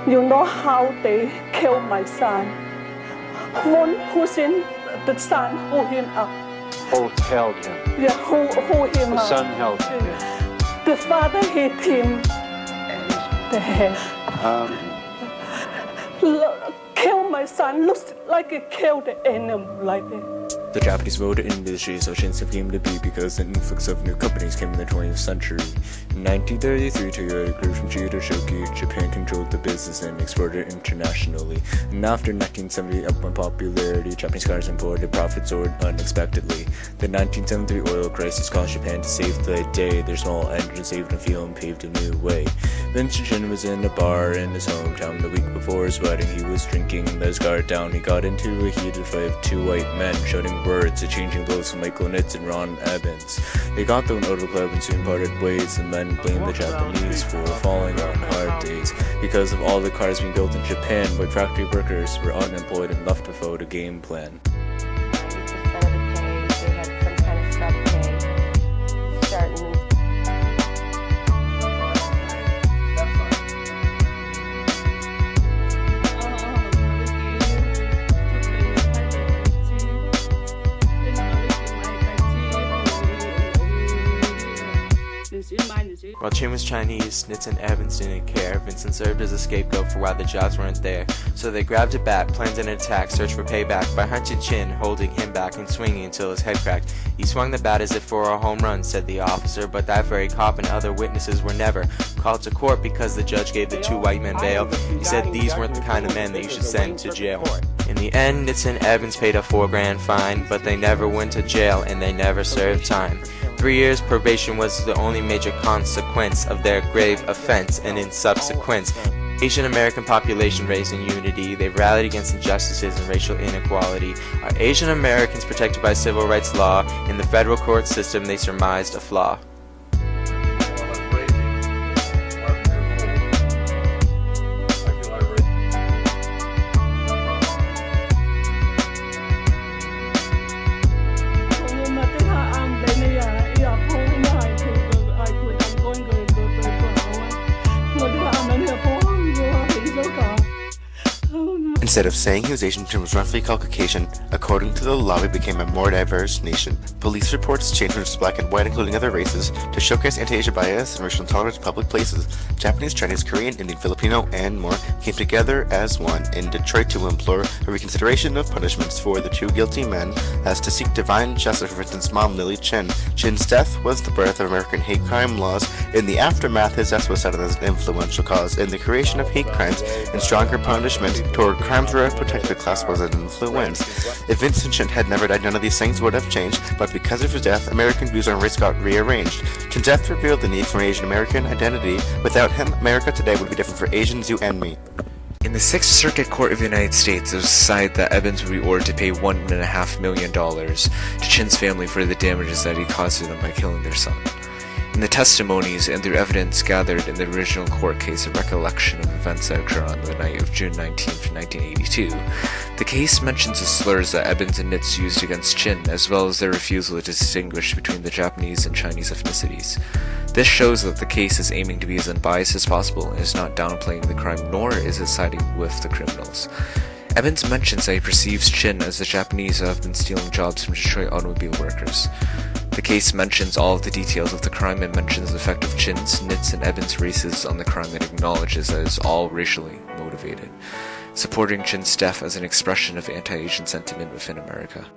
You know how they killed my son. One person, the son hold him up. Oh, held him. Yeah, hold him The up. son held him. The father hit him. The head. Kill my son. Looks like it killed the animal like that. The Japanese motor industry so Shinsen came to be because the influx of new companies came in the 20th century. In 1933, Toyota grew from Toyota Shoki. Japan controlled the business and exported internationally. And after 1970 up in popularity, Japanese cars imported profits soared unexpectedly. The 1973 oil crisis caused Japan to save the day. Their small engine saved on fuel and paved a new way. Vincent was in a bar in his hometown the week before his wedding. He was drinking, let his guard down. He got into a heated fight with two white men, shouting words, exchanging blows from Michael Nitz and Ron Evans. They got thrown out of the club and soon parted ways. The men blamed the Japanese for falling on hard days. Because of all the cars being built in Japan, white factory workers were unemployed and left without a game plan. While Chin was Chinese, Nitz and Evans didn't care. Vincent served as a scapegoat for why the jobs weren't there. So they grabbed a bat, planned an attack, searched for payback by hunting Chin, holding him back and swinging until his head cracked. He swung the bat as if for a home run, said the officer, but that very cop and other witnesses were never called to court because the judge gave the two white men bail. He said these weren't the kind of men that you should send to jail. In the end, Nitz and Evans paid a $4,000 fine, but they never went to jail and they never served time. 3 years probation was the only major consequence of their grave offense, and in subsequence, Asian American population raised in unity. They rallied against injustices and racial inequality. Are Asian Americans protected by civil rights law? In the federal court system, they surmised a flaw. Instead of saying he was Asian, Chin was roughly called Caucasian. According to the law, we became a more diverse nation. Police reports changed from just black and white, including other races, to showcase anti-Asian bias and racial intolerance in public places. Japanese, Chinese, Korean, Indian, Filipino, and more came together as one in Detroit to implore a reconsideration of punishments for the two guilty men, as to seek divine justice for Vincent's mom, Lily Chin. Chin's death was the birth of American hate crime laws. In the aftermath, his death was cited as an influential cause in the creation of hate crimes and stronger punishment toward crimes where a protected class was an influence. If Vincent Chin had never died, none of these things would have changed, but because of his death, American views on race got rearranged. Chin's death revealed the need for an Asian American identity. Without him, America today would be different for Asians, you and me. In the Sixth Circuit Court of the United States, it was decided that Evans would be ordered to pay $1.5 million to Chin's family for the damages that he caused to them by killing their son. In the testimonies and through evidence gathered in the original court case, a recollection of events that occurred on the night of June 19, 1982, the case mentions the slurs that Evans and Nitz used against Chin, as well as their refusal to distinguish between the Japanese and Chinese ethnicities. This shows that the case is aiming to be as unbiased as possible and is not downplaying the crime, nor is it siding with the criminals. Evans mentions that he perceives Chin as the Japanese who have been stealing jobs from Detroit automobile workers. The case mentions all of the details of the crime and mentions the effect of Chin's, Nitz, and Evans' races on the crime and acknowledges that it is all racially motivated, supporting Chin's death as an expression of anti-Asian sentiment within America.